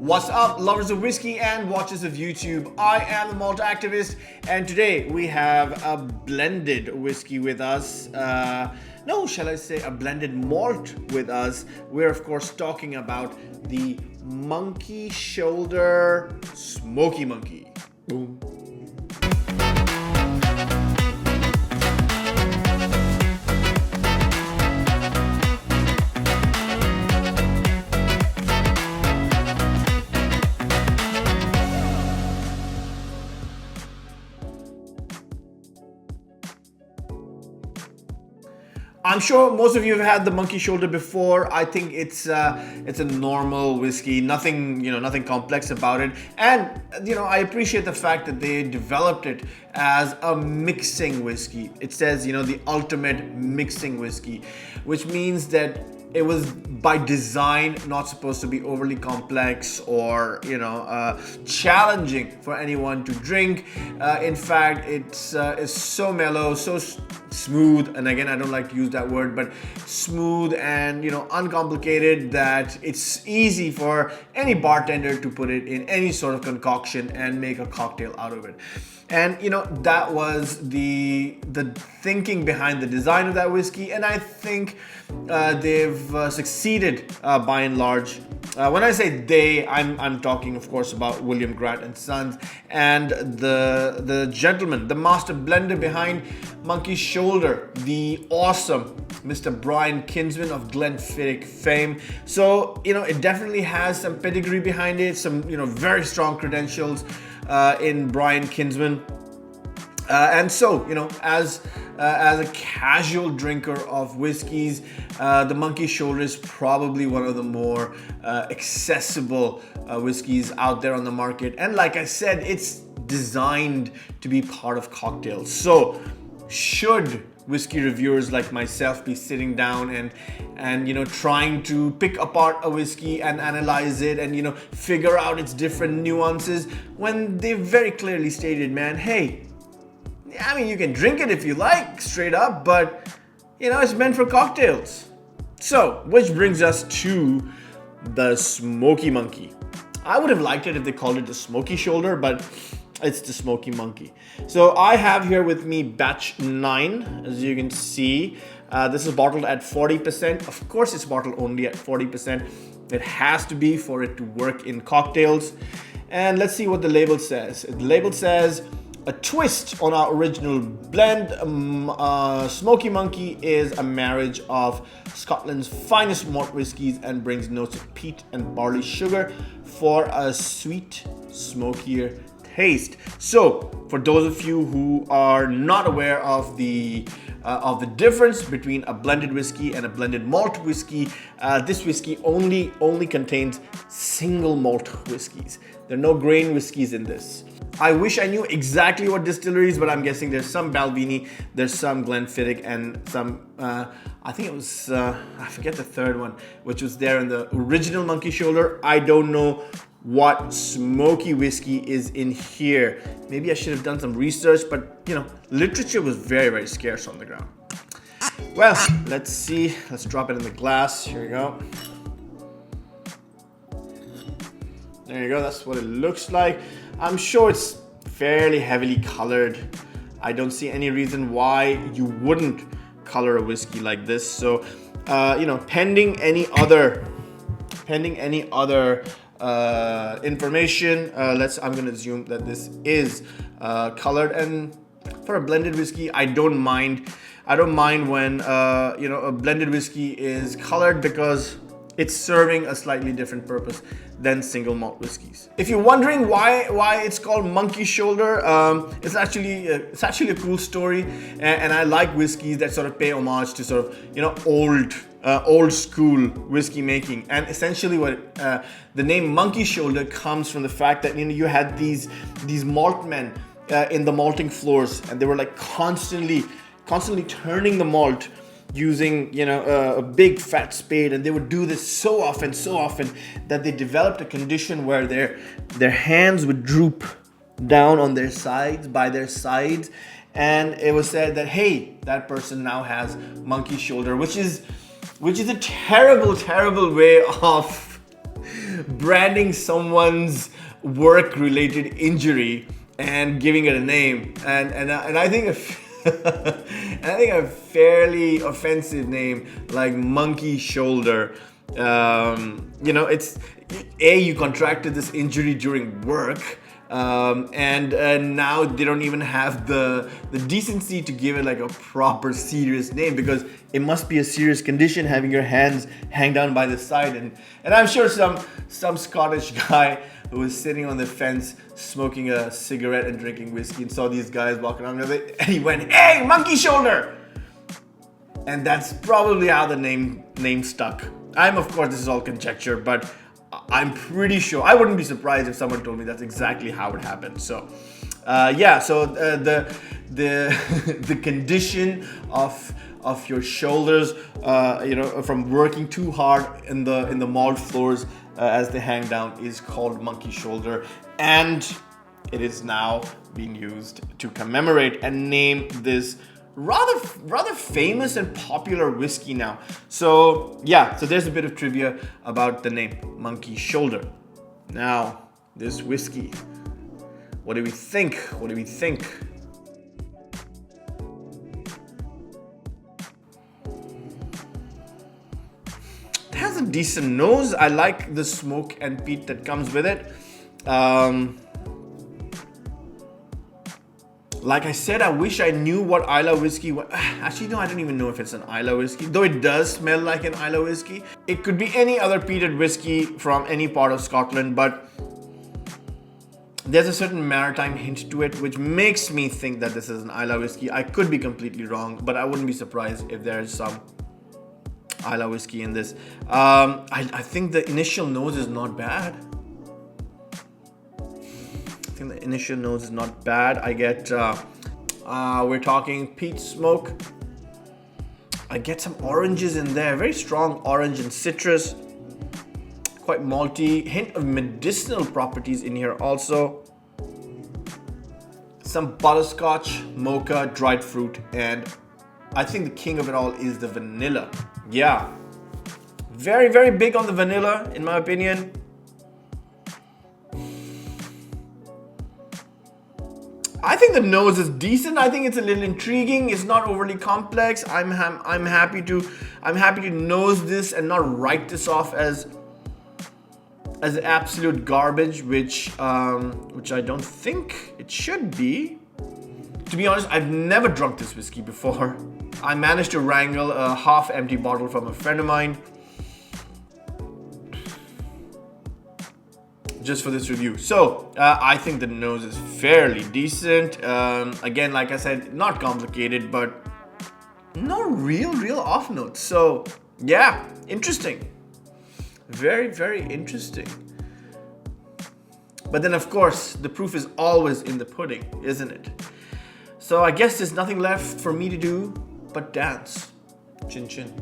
What's up, lovers of whiskey and watchers of YouTube? I am the Malt activist, and today we have a blended whiskey with us. Shall I say a blended malt with us? We're of course talking about the Monkey Shoulder Smokey Monkey. Boom. I'm sure most of you have had the Monkey Shoulder before. I think it's a normal whiskey, nothing complex about it. And I appreciate the fact that they developed it as a mixing whiskey. It says the ultimate mixing whiskey, which means that it was by design not supposed to be overly complex or challenging for anyone to drink. In fact, it's so mellow, so smooth, and again I don't like to use that word, but smooth and uncomplicated, that it's easy for any bartender to put it in any sort of concoction and make a cocktail out of it. And that was the thinking behind the design of that whiskey, and I think they've succeeded by and large. When I say they, I'm talking of course about William Grant and Sons and the gentleman, the master blender behind Monkey Shoulder, the awesome Mr. Brian Kinsman of Glenfiddich fame. So it definitely has some pedigree behind it, some very strong credentials in Brian Kinsman. And so, as a casual drinker of whiskeys, the Monkey Shoulder is probably one of the more accessible whiskeys out there on the market. And like I said, it's designed to be part of cocktails. So, should whiskey reviewers like myself be sitting down and trying to pick apart a whiskey and analyze it and figure out its different nuances, when they very clearly stated, man, hey, I mean, you can drink it if you like, straight up, but it's meant for cocktails. So, which brings us to the Smokey Monkey. I would have liked it if they called it the Smokey Shoulder, but it's the Smokey Monkey. So I have here with me batch 9, as you can see. This is bottled at 40%. Of course, it's bottled only at 40%. It has to be for it to work in cocktails. And let's see what the label says. The label says, a twist on our original blend. Smokey Monkey is a marriage of Scotland's finest malt whiskies and brings notes of peat and barley sugar for a sweet, smokier taste. So, for those of you who are not aware of the difference between a blended whiskey and a blended malt whiskey, this whiskey only contains single malt whiskeys. There are no grain whiskeys in this. I wish I knew exactly what distilleries, but I'm guessing there's some Balvenie, there's some Glenfiddich, and some, I think it was, I forget the third one, which was there in the original Monkey Shoulder. I don't know what smoky whiskey is in here. Maybe I should have done some research, but literature was very, very scarce on the ground. Well, let's see. Let's drop it in the glass. Here we go. There you go. That's what it looks like. I'm sure it's fairly heavily colored. I don't see any reason why you wouldn't color a whiskey like this. So, pending any other information, I'm going to assume that this is colored. And for a blended whiskey, I don't mind when a blended whiskey is colored, because it's serving a slightly different purpose than single malt whiskeys. If you're wondering why it's called Monkey Shoulder, it's actually a cool story, and I like whiskeys that sort of pay homage to sort of old school whiskey making. And essentially what the name Monkey Shoulder comes from the fact that you had these malt men in the malting floors, and they were like constantly turning the malt using a big fat spade, and they would do this so often that they developed a condition where their hands would droop down on their sides, and it was said that, hey, that person now has Monkey Shoulder, which is a terrible way branding someone's work-related injury and giving it a name, and I think a fairly offensive name like monkey shoulder. It's you contracted this injury during work. And now they don't even have the decency to give it like a proper serious name, because it must be a serious condition having your hands hang down by the side. And I'm sure some Scottish guy who was sitting on the fence smoking a cigarette and drinking whiskey and saw these guys walking around and he went, "Hey, monkey shoulder!" And that's probably how the name stuck. Of course, this is all conjecture, but I'm pretty sure. I wouldn't be surprised if someone told me that's exactly how it happened. So, the condition of your shoulders, from working too hard in the malt floors as they hang down, is called monkey shoulder, and it is now being used to commemorate and name this rather famous and popular whiskey now. So there's a bit of trivia about the name monkey shoulder. Now, this whiskey, what do we think? It has a decent nose. I like the smoke and peat that comes with it. Like I said, I wish I knew what Islay whiskey was. Actually, no, I don't even know if it's an Islay whiskey, though it does smell like an Islay whiskey. It could be any other peated whiskey from any part of Scotland, but there's a certain maritime hint to it, which makes me think that this is an Islay whiskey. I could be completely wrong, but I wouldn't be surprised if there's some Islay whiskey in this. I think the initial nose is not bad. The initial nose is not bad. I get we're talking peat smoke. I get some oranges in there, very strong orange and citrus, quite malty, hint of medicinal properties in here also. Some butterscotch, mocha, dried fruit, and I think the king of it all is the vanilla. Yeah, very, very big on the vanilla in my opinion. I think the nose is decent. I think it's a little intriguing. It's not overly complex. I'm happy to nose this and not write this off as absolute garbage, which I don't think it should be. To be honest, I've never drunk this whiskey before. I managed to wrangle a half-empty bottle from a friend of mine just for this review. So I think the nose is fairly decent. Again, like I said, not complicated, but no real off notes. So yeah, interesting. Very, very interesting. But then of course, the proof is always in the pudding, isn't it? So I guess there's nothing left for me to do but dance. Chin chin.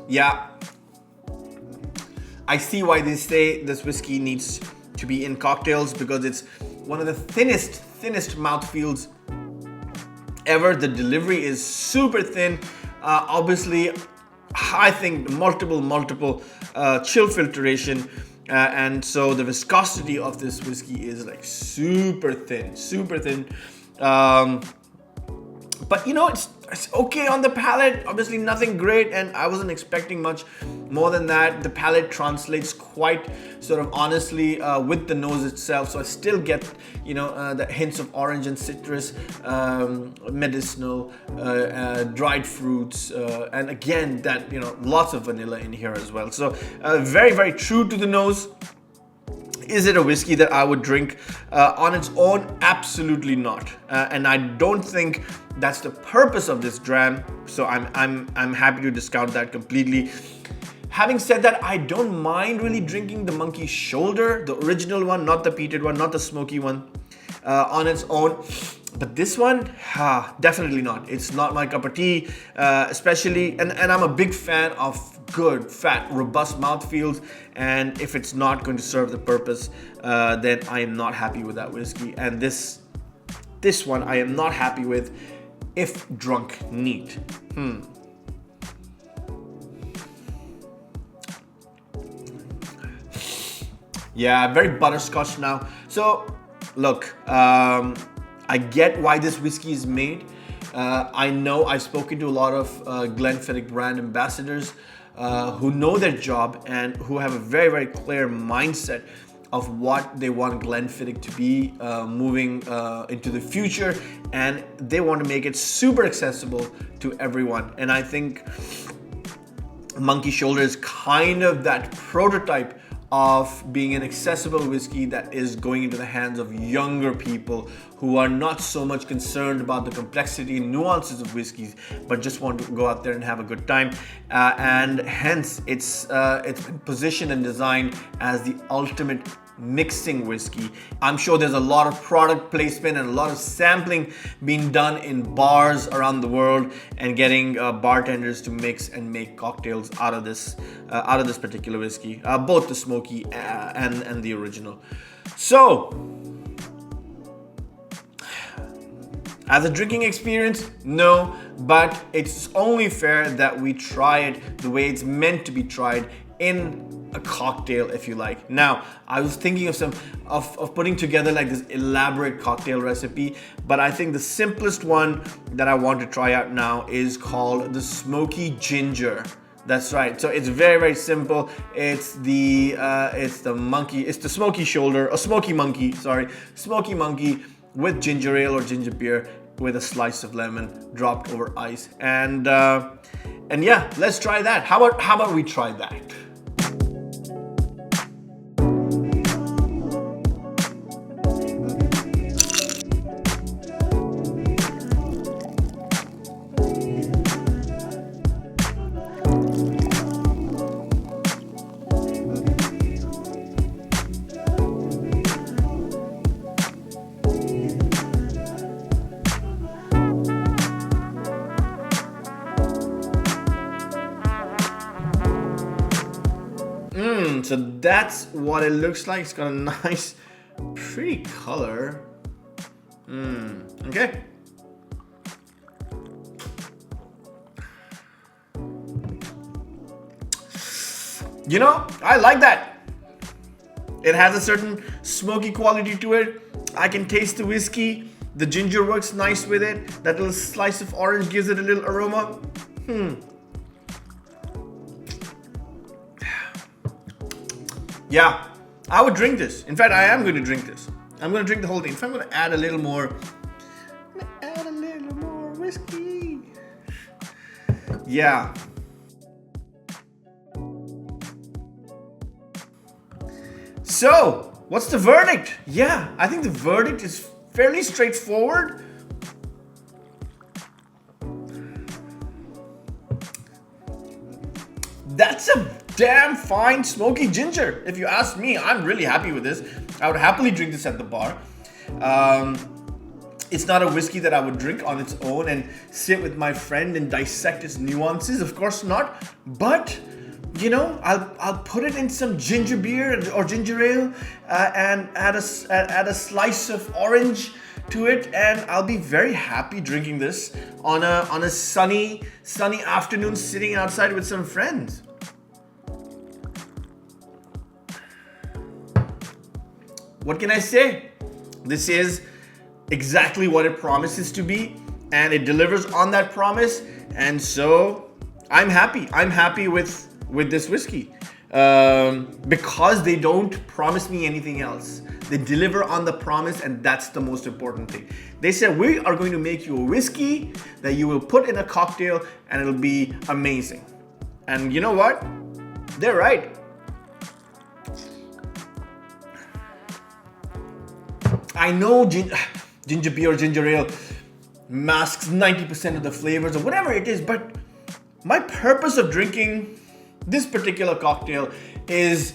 Yeah, I see why they say this whiskey needs to be in cocktails, because it's one of the thinnest mouthfeels ever. The delivery is super thin. Obviously, I think multiple chill filtration, and so the viscosity of this whiskey is like super thin. But you know, it's okay on the palate. Obviously nothing great, and I wasn't expecting much more than that. The palate translates quite sort of honestly with the nose itself, so I still get, you know, the hints of orange and citrus, medicinal, dried fruits, and again that, you know, lots of vanilla in here as well. So very, very true to the nose. Is it a whiskey that I would drink on its own? Absolutely not. And I don't think that's the purpose of this dram. So I'm happy to discount that completely. Having said that, I don't mind really drinking the monkey shoulder, the original one, not the peated one, not the smoky one, on its own. But this one, definitely not. It's not my cup of tea, especially, and I'm a big fan of good, fat, robust mouthfeels, and if it's not going to serve the purpose, then I am not happy with that whiskey. And this one I am not happy with. if drunk neat. Yeah, very butterscotch now. So, look, I get why this whiskey is made. I know I've spoken to a lot of Glenfiddich brand ambassadors who know their job and who have a very, very clear mindset of what they want Glenfiddich to be moving into the future, and they want to make it super accessible to everyone. And I think Monkey Shoulder is kind of that prototype of being an accessible whiskey that is going into the hands of younger people who are not so much concerned about the complexity and nuances of whiskeys, but just want to go out there and have a good time. And hence, it's been positioned and designed as the ultimate mixing whiskey. I'm sure there's a lot of product placement and a lot of sampling being done in bars around the world and getting bartenders to mix and make cocktails out of this particular whiskey, both the smoky and the original. So, as a drinking experience, no, but it's only fair that we try it the way it's meant to be tried, in a cocktail, if you like. Now, I was thinking of putting together like this elaborate cocktail recipe, but I think the simplest one that I want to try out now is called the Smoky Ginger. That's right. So it's very, very simple. It's the Smoky Shoulder, or Smoky Monkey, Smoky Monkey with ginger ale or ginger beer with a slice of lemon dropped over ice. And yeah, let's try that. How about we try that? So that's what it looks like. It's got a nice, pretty color. Okay. You know, I like that. It has a certain smoky quality to it. I can taste the whiskey. The ginger works nice with it. That little slice of orange gives it a little aroma. Yeah, I would drink this. In fact, I am going to drink this. I'm going to drink the whole thing. In fact, I'm going to add a little more. Whiskey. Yeah. So, what's the verdict? Yeah, I think the verdict is fairly straightforward. That's a damn fine smoky ginger. If you ask me, I'm really happy with this. I would happily drink this at the bar. It's not a whiskey that I would drink on its own and sit with my friend and dissect its nuances. Of course not. But you know, I'll put it in some ginger beer or ginger ale and add a slice of orange to it, and I'll be very happy drinking this on a sunny afternoon, sitting outside with some friends. What can I say? This is exactly what it promises to be, and it delivers on that promise. And so I'm happy. I'm happy with this whiskey because they don't promise me anything else. They deliver on the promise, and that's the most important thing. They said, we are going to make you a whiskey that you will put in a cocktail and it'll be amazing. And you know what? They're right. I know ginger beer or ginger ale masks 90% of the flavors or whatever it is, but my purpose of drinking this particular cocktail is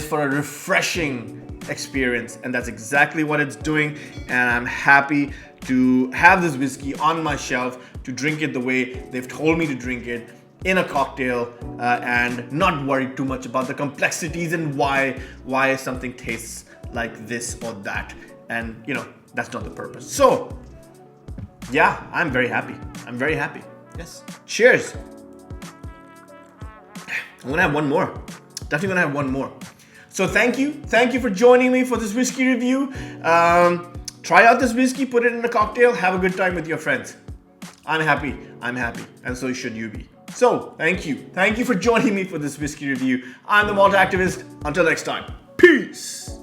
for a refreshing experience, and that's exactly what it's doing. And I'm happy to have this whiskey on my shelf, to drink it the way they've told me to drink it, in a cocktail, and not worry too much about the complexities and why something tastes like this or that. And you know, that's not the purpose. So Yeah, I'm very happy. I'm very happy. Yes. Cheers. I'm gonna have one more. Definitely gonna have one more. So thank you. Thank you for joining me for this whiskey review. Try out this whiskey, put it in a cocktail, have a good time with your friends. I'm happy. I'm happy. And so should you be. So thank you. Thank you for joining me for this whiskey review. I'm the Malt Activist. Until next time. Peace.